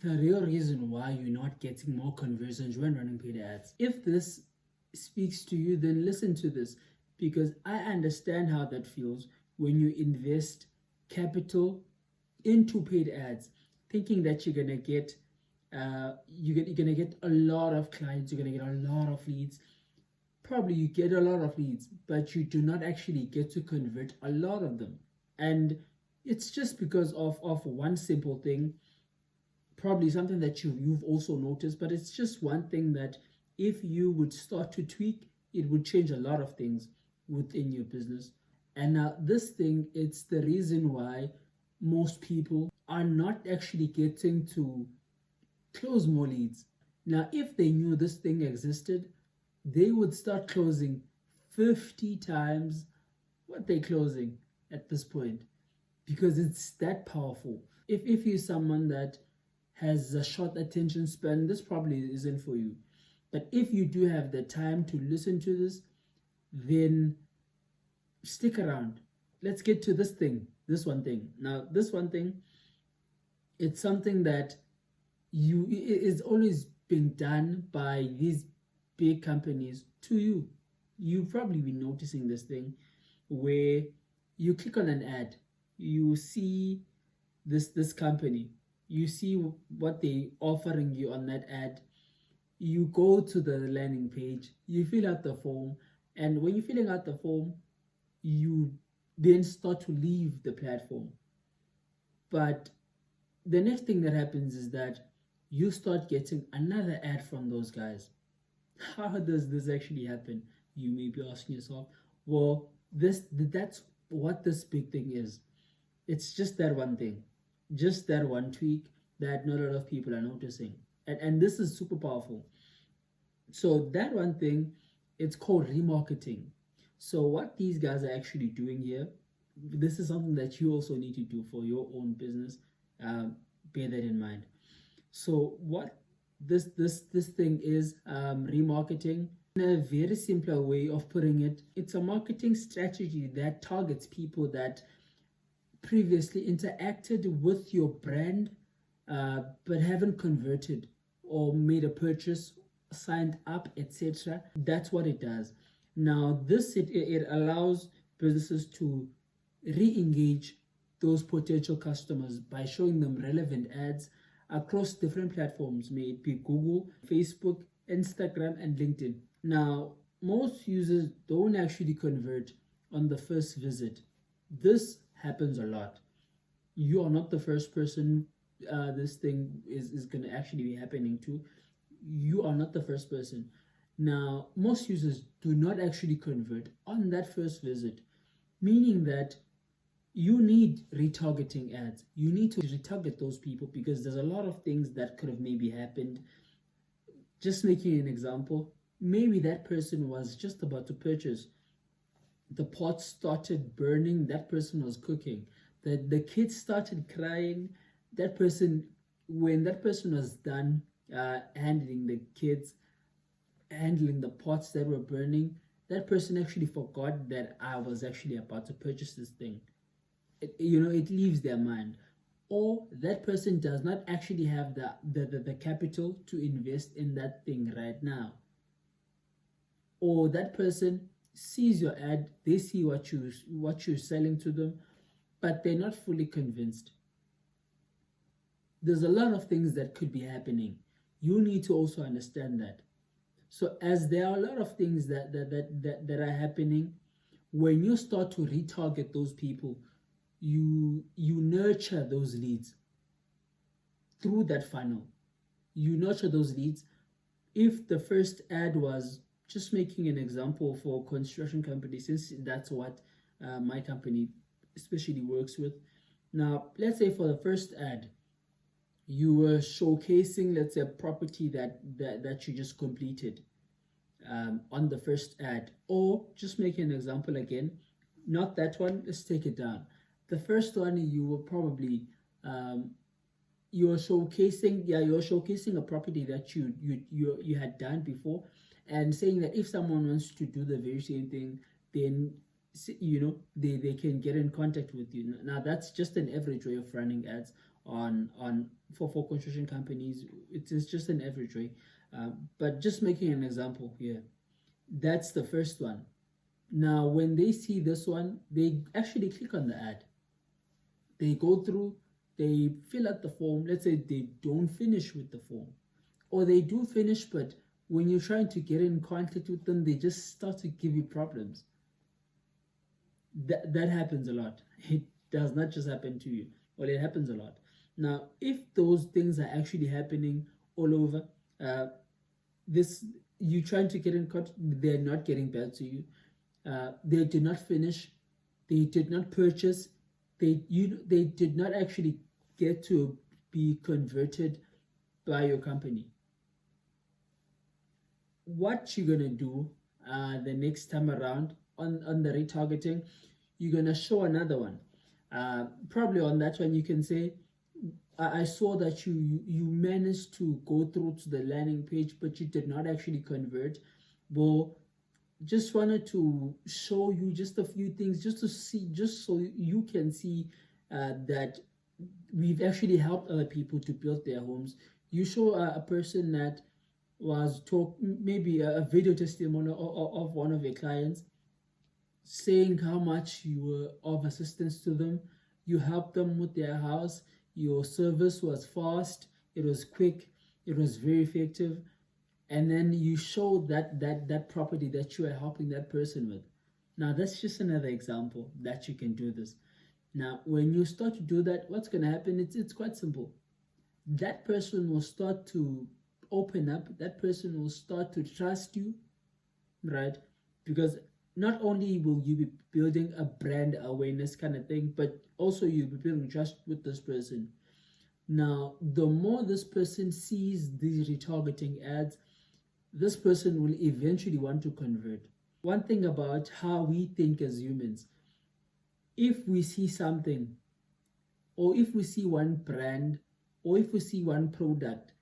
the real reason why you're not getting more conversions when running paid ads. If this speaks to you, then listen to this, because I understand how that feels when you invest capital into paid ads, thinking that you're gonna get you're gonna get a lot of clients, you're gonna get a lot of leads. Probably you get a lot of leads, but you do not actually get to convert a lot of them. And it's just because of one simple thing, probably something that you've also noticed, but it's just one thing that if you would start to tweak, it would change a lot of things within your business. And now this thing, it's the reason why most people are not actually getting to close more leads. Now, if they knew this thing existed, they would start closing 50 times what they're closing at this point, because it's that powerful. If you're someone that has a short attention span, this probably isn't for you. But if you do have the time to listen to this, then stick around. Let's get to this one thing. Now, this one thing, it's something that is always being done by these big companies to you. You've probably been noticing this thing where you click on an ad, you see this company, you see what they offering you on that ad, you go to the landing page, you fill out the form, and when you're filling out the form, you then start to leave the platform. But the next thing that happens is that you start getting another ad from those guys. How does this actually happen? You may be asking yourself. Well, that's what this big thing is. It's just that one thing, just that one tweak that not a lot of people are noticing. And this is super powerful. So that one thing, it's called remarketing. So what these guys are actually doing here, this is something that you also need to do for your own business. Bear that in mind. So what this thing is, remarketing. In a very simpler way of putting it, it's a marketing strategy that targets people that previously interacted with your brand, but haven't converted or made a purchase, signed up, etc. That's what it does. Now, it allows businesses to re-engage those potential customers by showing them relevant ads across different platforms, may it be Google, Facebook, Instagram, and LinkedIn. Now, most users don't actually convert on the first visit. This happens a lot. You are not the first person this thing is going to actually be happening to. You are not the first person. Now, most users do not actually convert on that first visit, meaning that you need retargeting ads. You need to retarget those people, because there's a lot of things that could have maybe happened. Just making an example, maybe that person was just about to purchase. The pot started burning, that person was cooking. The kids started crying. When that person was done handling the kids, handling the pots that were burning, that person actually forgot that I was actually about to purchase this thing. It leaves their mind. Or that person does not actually have the capital to invest in that thing right now. Or that person sees your ad, they see what you're selling to them, but they're not fully convinced. There's a lot of things that could be happening. You need to also understand that. So as there are a lot of things that are happening, when you start to retarget those people, you nurture those leads through that funnel. You nurture those leads. If the first ad was, just making an example for construction companies, since that's what my company especially works with. Now, let's say for the first ad, you were showcasing, let's say, a property that you just completed on the first ad. Or just making an example again, not that one, let's take it down. The first one, you were probably you're showcasing a property that you had done before, and saying that if someone wants to do the very same thing, then they can get in contact with you. Now, that's just an average way of running ads. on for construction companies. It's just an average way, but just making an example here. That's the first one. Now, when they see this one, they actually click on the ad. They go through, they fill out the form. Let's say they don't finish with the form, or they do finish, but when you're trying to get in contact with them, they just start to give you problems. That happens a lot. It does not just happen to you, well, it happens a lot. Now, if those things are actually happening all over, this you trying to get in contact, they're not getting back to you. They did not finish. They did not purchase. They did not actually get to be converted by your company. What you're gonna do the next time around on the retargeting, you're gonna show another one. Probably on that one you can say, I saw that you managed to go through to the landing page, but you did not actually convert. Well, just wanted to show you just a few things, just to see, just so you can see that we've actually helped other people to build their homes. You show a person that was maybe a video testimonial of one of your clients, saying how much you were of assistance to them. You helped them with their house. Your service was fast, it was quick, it was very effective, and then you show that property that you are helping that person with. Now, that's just another example that you can do this. Now, when you start to do that, what's going to happen? It's quite simple. That person will start to open up. That person will start to trust you, right? Because not only will you be building a brand awareness kind of thing, but also you'll be building trust with this person. Now, the more this person sees these retargeting ads, this person will eventually want to convert. One thing about how we think as humans, if we see something, or if we see one brand, or if we see one product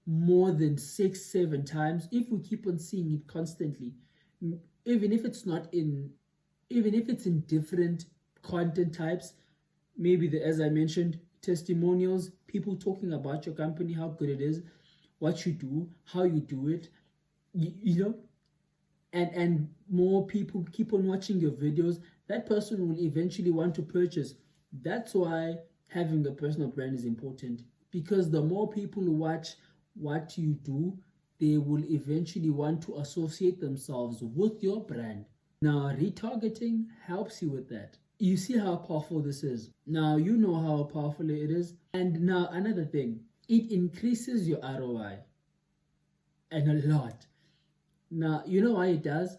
more than 6-7 times, if we keep on seeing it constantly, even if it's in different content types, maybe as I mentioned, testimonials, people talking about your company, how good it is, what you do, how you do it, you know, and more people keep on watching your videos, that person will eventually want to purchase. That's why having a personal brand is important, because the more people watch what you do, they will eventually want to associate themselves with your brand. Now, retargeting helps you with that. You see how powerful this is. Now, you know how powerful it is. And now, another thing, it increases your ROI. And a lot. Now, you know why it does?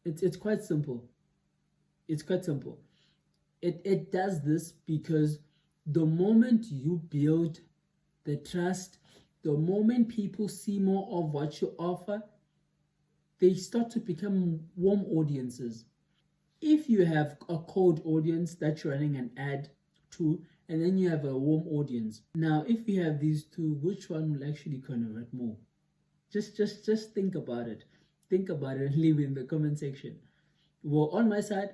It's quite simple. It's quite simple. It does this because the moment you build the trust, the moment people see more of what you offer, they start to become warm audiences. If you have a cold audience that you're running an ad to, and then you have a warm audience, now if you have these two, which one will actually convert more? Just think about it. Think about it and leave it in the comment section. Well, on my side,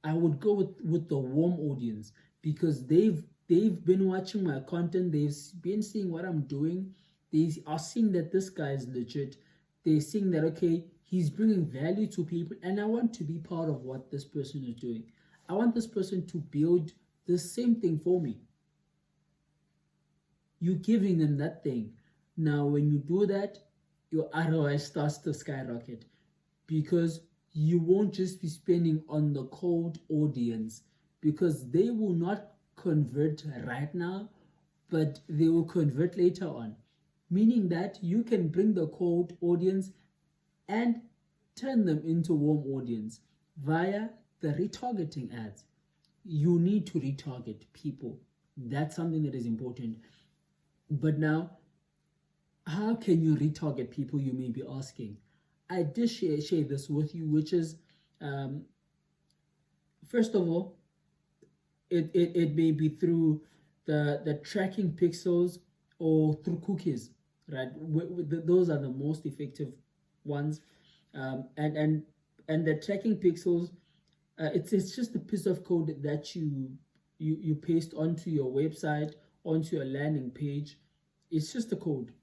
I would go with the warm audience, because they've been watching my content, they've been seeing what I'm doing, they are seeing that this guy is legit, they're seeing that, okay, he's bringing value to people, and I want to be part of what this person is doing. I want this person to build the same thing for me. You're giving them that thing. Now, when you do that, your ROI starts to skyrocket, because you won't just be spending on the cold audience, because they will not convert right now, but they will convert later on. Meaning that you can bring the cold audience and turn them into warm audience via the retargeting ads. You need to retarget people. That's something that is important. But now, how can you retarget people, you may be asking? I did share this with you, which is, first of all, it may be through the tracking pixels or through cookies, right? Those are the most effective ones. And the tracking pixels, it's just a piece of code that you paste onto your website onto your landing page. It's just a code.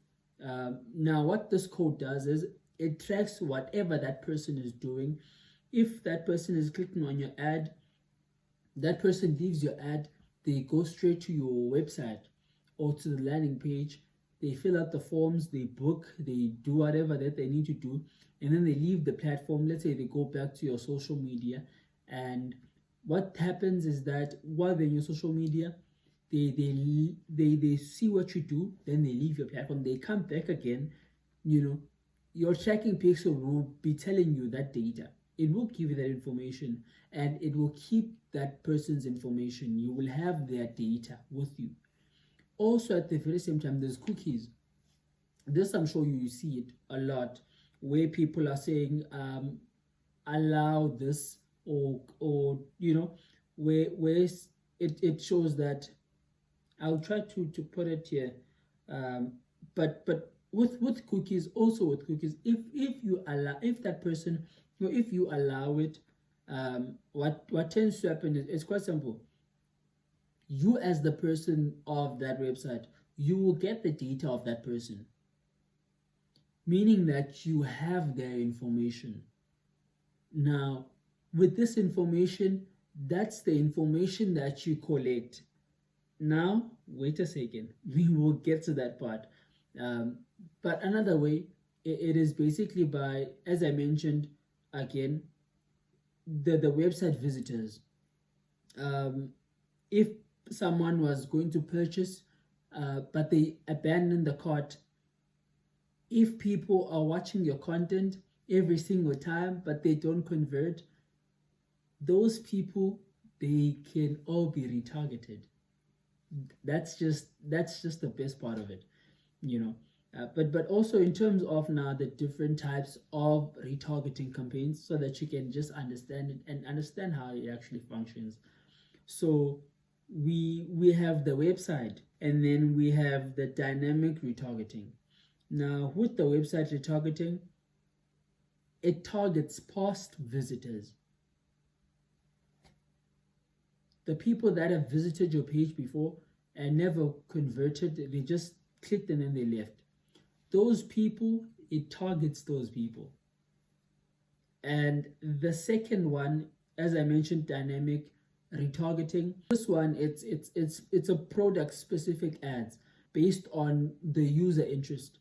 Now, what this code does is it tracks whatever that person is doing. If that person is clicking on your ad, that person leaves your ad, they go straight to your website or to the landing page. They fill out the forms, they book, they do whatever that they need to do, and then they leave the platform. Let's say they go back to your social media, and what happens is that while they're in your social media, they see what you do, then they leave your platform, they come back again. Your tracking pixel will be telling you that data. It will give you that information, and it will keep that person's information. You will have their data with you. Also, at the very same time, there's cookies. This, I'm sure you see it a lot, where people are saying, allow this, or where it shows that, I'll try to put it here, but with cookies, if that person, if you allow it, what tends to happen is, it's quite simple. You, as the person of that website, you will get the data of that person, meaning that you have their information. Now, with this information, that's the information that you collect. Now, wait a second, we will get to that part. But another way, it is basically by, as I mentioned again, the website visitors. If someone was going to purchase, but they abandon the cart, if people are watching your content every single time but they don't convert, those people, they can all be retargeted. That's just the best part of it, but also in terms of now the different types of retargeting campaigns, so that you can just understand it and understand how it actually functions. So we have the website, and then we have the dynamic retargeting. Now, with the website retargeting, it targets past visitors. The people that have visited your page before and never converted, they just clicked and then they left. Those people, it targets those people. And the second one, as I mentioned, dynamic retargeting. This one, it's a product specific ads based on the user interest.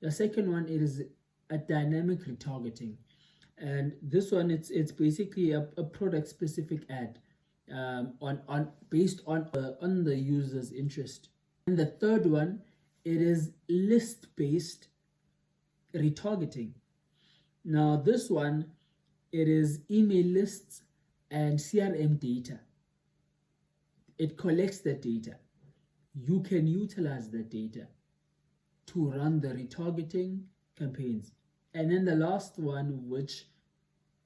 The second one, it is a dynamic retargeting, and this one, it's basically a product specific ad based on the user's interest. And the third one, it is list based retargeting. Now, this one, it is email lists and CRM data. It collects that data. You can utilize that data to run the retargeting campaigns. And then the last one, which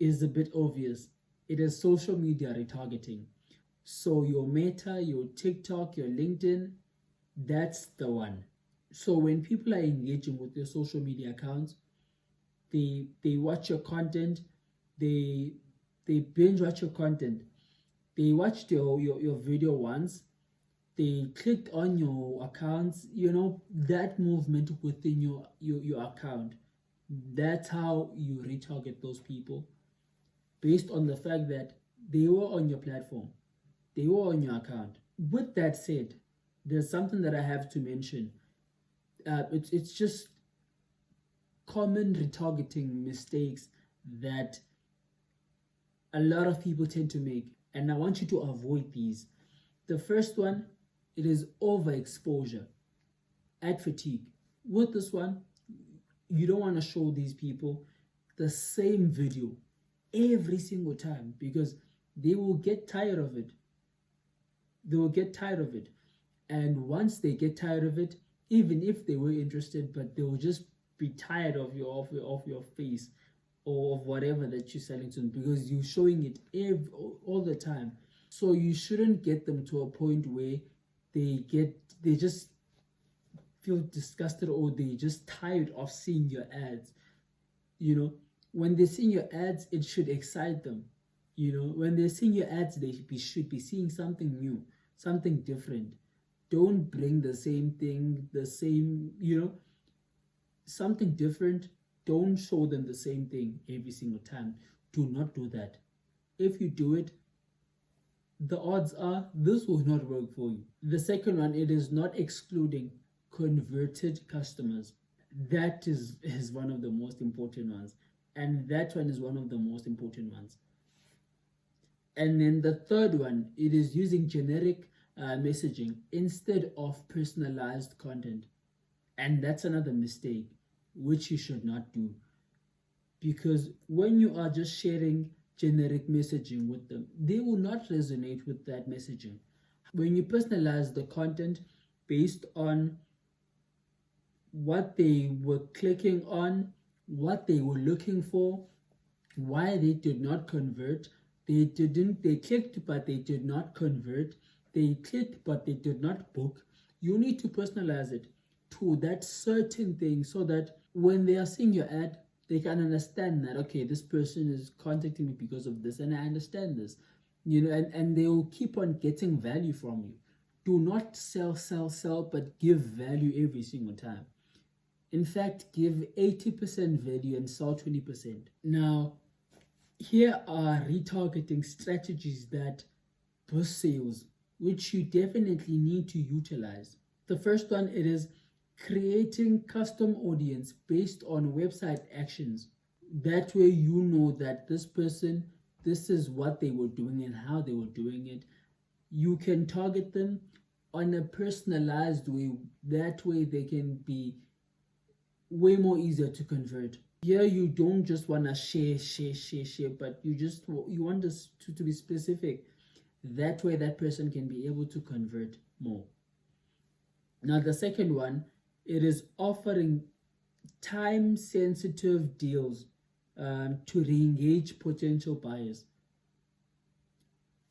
is a bit obvious, it is social media retargeting. So your Meta, your TikTok, your LinkedIn, that's the one. So when people are engaging with your social media accounts, they watch your content, they binge watch your content, they watched your video once, they clicked on your accounts, that movement within your account. That's how you retarget those people, based on the fact that they were on your platform, they were on your account. With that said, there's something that I have to mention. It's just common retargeting mistakes that a lot of people tend to make, and I want you to avoid these. The first one, it is overexposure, ad fatigue. With this one, you don't want to show these people the same video every single time, because they will get tired of it. And once they get tired of it, even if they were interested, but they will just be tired of your face or of whatever that you're selling to them, because you're showing it all the time. So you shouldn't get them to a point where they just feel disgusted, or they just tired of seeing your ads. When they're seeing your ads, it should excite them. When they're seeing your ads, they should be seeing something new, something different. Don't bring the same thing, the same, something different. Don't show them the same thing every single time. Do not do that. If you do it, the odds are this will not work for you. The second one, it is not excluding converted customers. That is one of the most important ones. And that one is one of the most important ones. And then the third one, it is using generic messaging instead of personalized content. And that's another mistake, which you should not do. Because when you are just sharing generic messaging with them, they will not resonate with that messaging. When you personalize the content based on what they were clicking on, what they were looking for, why they did not convert, they clicked but they did not convert, they clicked but they did not book, you need to personalize it to that certain thing so that when they are seeing your ad, they can understand that, okay, this person is contacting me because of this and I understand this, and they will keep on getting value from you. Do not sell, but give value every single time. In fact, give 80% value and sell 20%. Now, here are retargeting strategies that boost sales, which you definitely need to utilize. The first one, it is creating custom audience based on website actions. That way you know that this person, this is what they were doing and how they were doing it. You can target them on a personalized way. That way they can be way more easier to convert. Here you don't just want to share, but you want this to be specific. That way that person can be able to convert more. Now the second one, it is offering time-sensitive deals to re-engage potential buyers.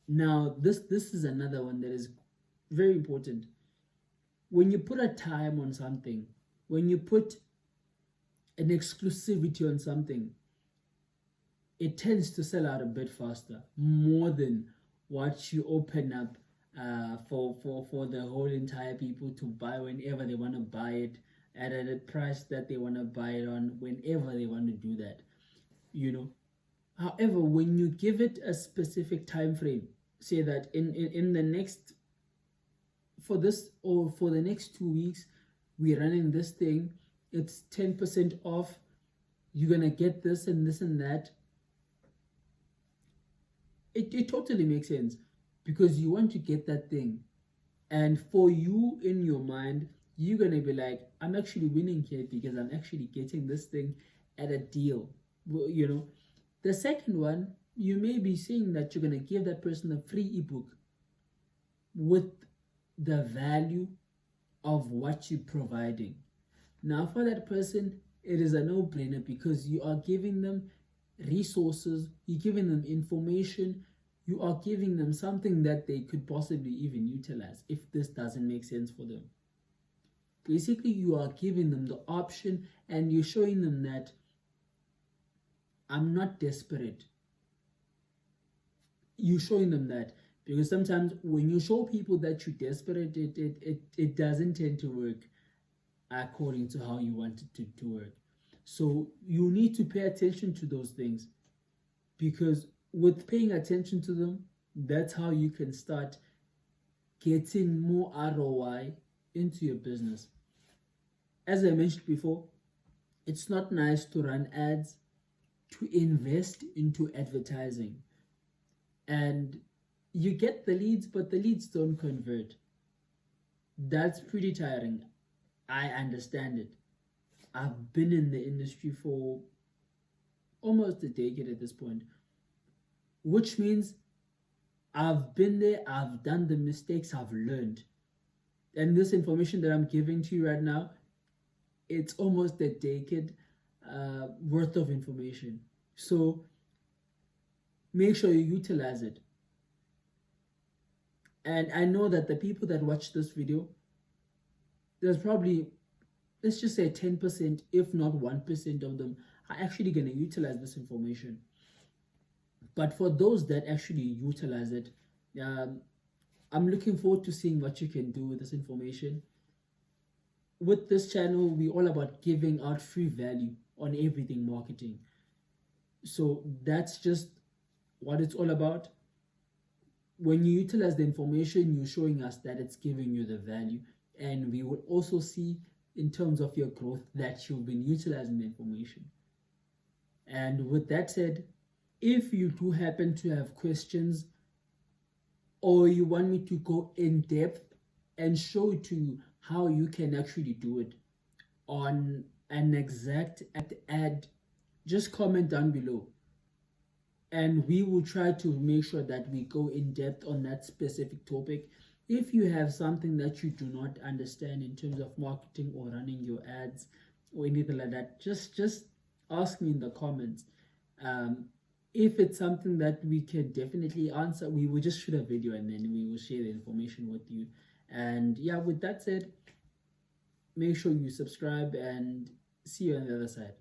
Now this is another one that is very important. When you put a time on something, when you put an exclusivity on something, it tends to sell out a bit faster, more than what you open up for the whole entire people to buy whenever they want to buy it at a price that they want to buy it on whenever they want to do that. However, when you give it a specific time frame, say that in the next, for this or for the next 2 weeks, we're running this thing, it's 10% off, you're gonna get this and this and that. It totally makes sense, because you want to get that thing, and for you in your mind, you're gonna be like, I'm actually winning here because I'm actually getting this thing at a deal. The second one, you may be saying that you're gonna give that person a free ebook with the value of what you're providing. Now for that person, it is a no-brainer, because you are giving them resources, you're giving them information, you are giving them something that they could possibly even utilize if this doesn't make sense for them. Basically, you are giving them the option, and you're showing them that I'm not desperate. You're showing them that, because sometimes when you show people that you're desperate, it doesn't tend to work according to how you want it to work. So you need to pay attention to those things, because with paying attention to them, that's how you can start getting more ROI into your business. As I mentioned before, it's not nice to run ads, to invest into advertising, and you get the leads, but the leads don't convert. That's pretty tiring. I understand it. I've been in the industry for almost a decade at this point, which means I've been there, I've done the mistakes, I've learned. And this information that I'm giving to you right now, it's almost a decade worth of information. So make sure you utilize it. And I know that the people that watch this video, there's probably, let's just say 10%, if not 1% of them are actually going to utilize this information. But for those that actually utilize it, I'm looking forward to seeing what you can do with this information. With this channel, we're all about giving out free value on everything marketing. So that's just what it's all about. When you utilize the information, you're showing us that it's giving you the value. And we will also see in terms of your growth that you've been utilizing the information. And with that said, if you do happen to have questions or you want me to go in depth and show to you how you can actually do it on an exact ad, just comment down below. And we will try to make sure that we go in depth on that specific topic. If you have something that you do not understand in terms of marketing or running your ads or anything like that, just ask me in the comments. If it's something that we can definitely answer, we will just shoot a video and then we will share the information with you. And yeah, with that said, make sure you subscribe and see you on the other side.